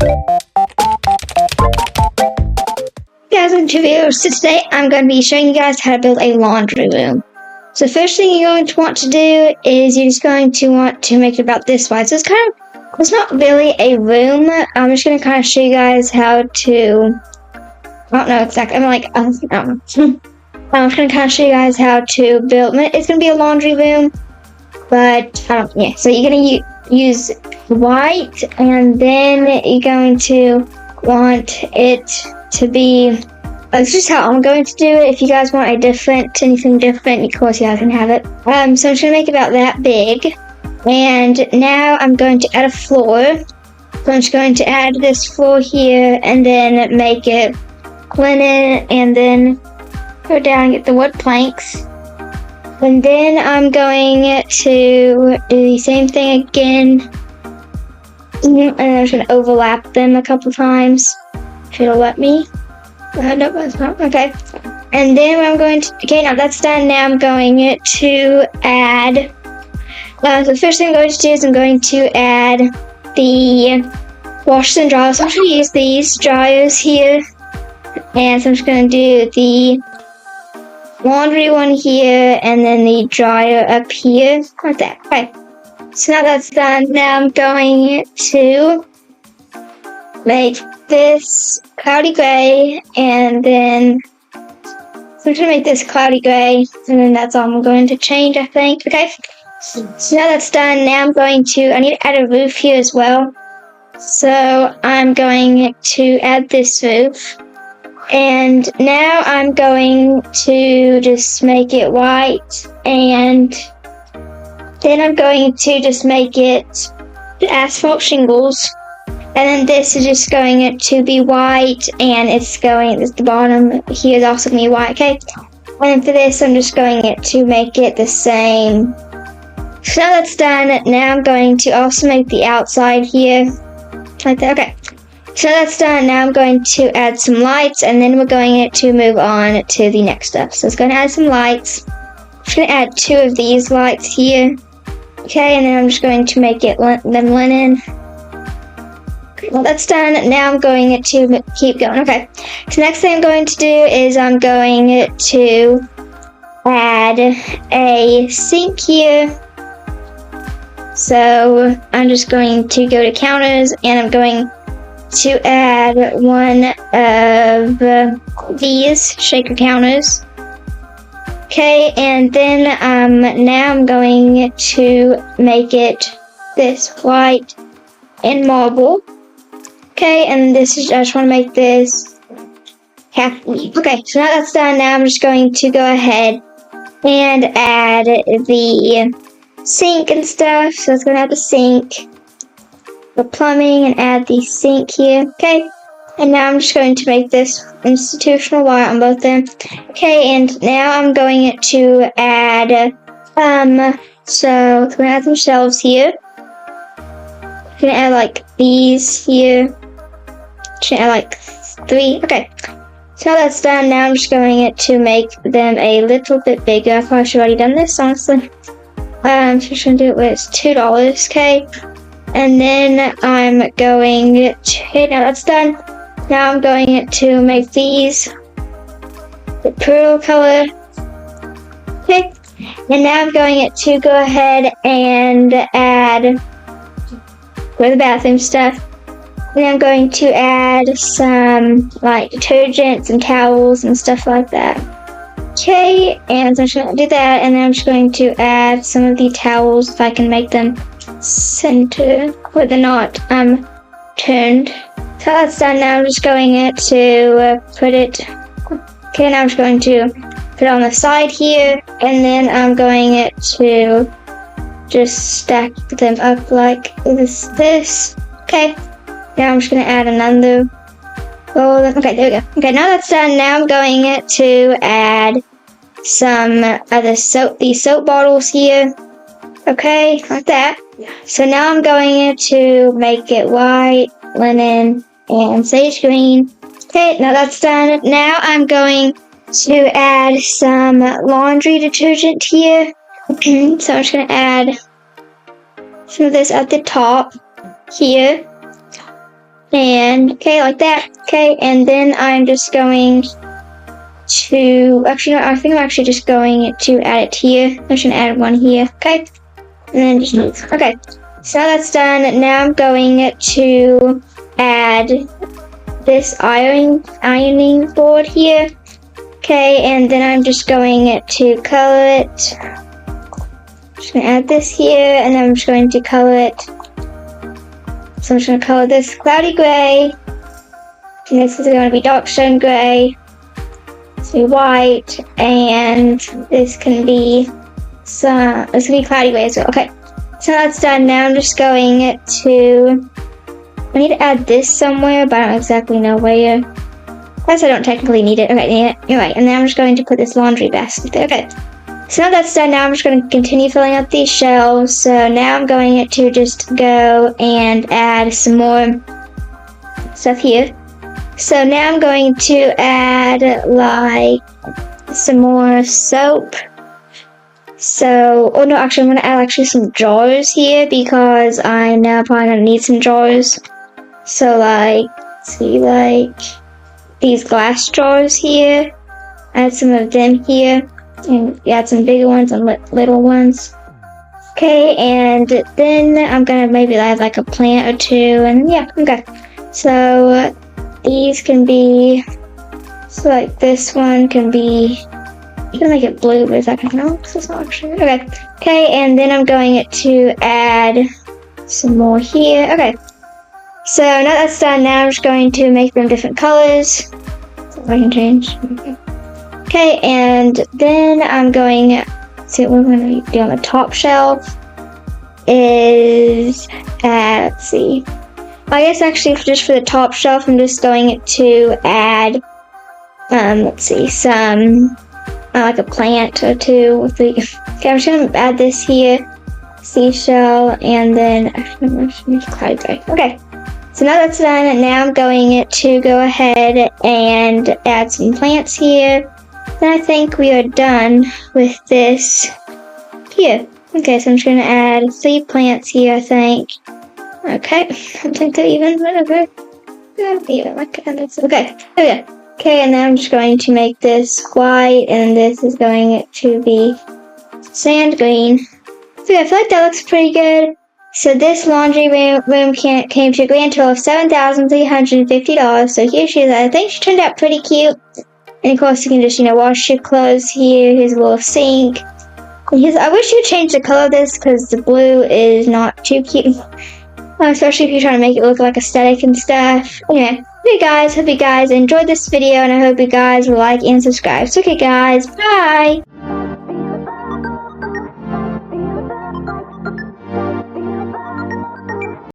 Guys, in video, so today I'm going to be showing you guys how to build a laundry room. So first thing you're going to want to do is you're just going to want to make it about this wide. So it's not really a room. I'm just going to kind of show you guys how to, I don't know exactly, I'm just going to kind of show you guys how to build, it's going to be a laundry room, but yeah, so you're going to use white, and then you're going to want it to be, that's just how I'm going to do it. If you guys want anything different, of course you guys can have it. So I'm just going to make it about that big. And now I'm going to add a floor. So I'm just going to add this floor here, and then make it linen, and then go down and get the wood planks. And then I'm going to do the same thing again. And I'm just going to overlap them a couple times. If it'll let me. No, it's not. Okay. And then I'm going to, okay, now that's done. Now I'm going to add, the first thing I'm going to do is I'm going to add the washers and dryers. So I'm going to use these dryers here. And so I'm just going to do the laundry one here, and then the dryer up here, like that. Okay. So now that's done. Now I'm going to make this cloudy gray, and then so I'm going to make this cloudy gray, and then that's all I'm going to change, I think. Okay, so now that's done. Now I need to add a roof here as well. So I'm going to add this roof, and now I'm going to just make it white, and then I'm going to just make it asphalt shingles. And then this is just going to be white, and the bottom here is also going to be white, okay? And for this, I'm just going to make it the same. So now that's done. Now I'm going to also make the outside here, like that, okay. So that's done. Now I'm going to add some lights, and then we're going to move on to the next step. So it's going to add some lights. I'm just going to add 2 of these lights here, okay? And then I'm just going to make them linen. Well, that's done. Now I'm going to keep going. Okay. So next thing I'm going to do is I'm going to add a sink here. So I'm just going to go to counters, and I'm going to add one of these shaker counters. Okay, and then now I'm going to make it this white and marble. Okay, and I just want to make this half. Okay, so now that's done. Now I'm just going to go ahead and add the sink and stuff. So it's going to add the sink, the plumbing, and add the sink here. Okay, and now I'm just going to make this institutional white on both of them. Okay, and now I'm going to add, so it's going to add some shelves here. I'm going to add like these here. Should add like 3. Okay, so now that's done. Now I'm just going to make them a little bit bigger. I probably should have already done this, honestly. So just going to do it with $2, okay? And then I'm going to, now that's done. Now I'm going to make these the pearl color. Okay, and now I'm going to go ahead and add for the bathroom stuff. And I'm going to add some like detergents and towels and stuff like that. Okay, and so I'm just going to do that, and then I'm just going to add some of the towels if I can make them center where they're not turned. So that's done. Now I'm just going to put it. Okay, now I'm just going to put it on the side here, and then I'm going to just stack them up like this. Okay. Now I'm just going to add another roll. Okay, there we go. Okay, now that's done. Now I'm going to add some of these soap bottles here. Okay, like that. So now I'm going to make it white, linen, and sage green. Okay, now that's done. Now I'm going to add some laundry detergent here. So I'm just going to add some of this at the top here. And okay, like that. Okay, and then I'm just going to actually no, I think I'm actually just going to add it here. I'm just gonna add one here. Okay, and then just okay. So now that's done. Now I'm going to add this ironing board here. Okay, and then I'm just going to color it. Just gonna add this here, and then I'm just going to color it. So I'm just gonna color this cloudy gray. And this is gonna be dark stone gray. This will be white, and this can be cloudy gray as well. Okay, so that's done. Now I'm just going to. I need to add this somewhere, but I don't exactly know where. Plus, I don't technically need it. Okay, need it. You're right. And then I'm just going to put this laundry basket there. Okay. So now that's done. Now I'm just going to continue filling out these shelves. So now I'm going to just go and add some more stuff here. So now I'm going to add like some more soap. So, oh no, actually I'm going to add actually some drawers here because I'm now probably going to need some drawers. So like, see like these glass drawers here. Add some of them here. And add some bigger ones and little ones. Okay, and then I'm gonna maybe add like a plant or two, and yeah, okay. So these can be, so like this one can be, I'm gonna make it blue, but is that gonna help? It's not actually, okay. Okay, and then I'm going to add some more here. Okay, so now that's done, now I'm just going to make them different colors. So I can change. Okay, and then I'm going to see what we're going to do on the top shelf is, let's see. I guess actually just for the top shelf, I'm just going to add, let's see, some, like a plant or two. Okay, I'm just going to add this here, seashell, and then, actually, I'm just going to use cloudy gray. Okay, so now that's done, and now I'm going to go ahead and add some plants here. Then I think we are done with this here. Okay, so I'm just going to add 3 plants here, I think. Okay, I think they're even, whatever. Even, okay, there we go. Okay, and then I'm just going to make this white, and this is going to be sand green. So yeah, I feel like that looks pretty good. So this laundry room came to a grand total of $7,350. So here she is. I think she turned out pretty cute. And of course you can just, wash your clothes here. Here's a little sink. I wish you change the color of this because the blue is not too cute. Especially if you're trying to make it look like aesthetic and stuff. Anyway, hope you guys enjoyed this video, and I hope you guys will like and subscribe. So okay guys, bye!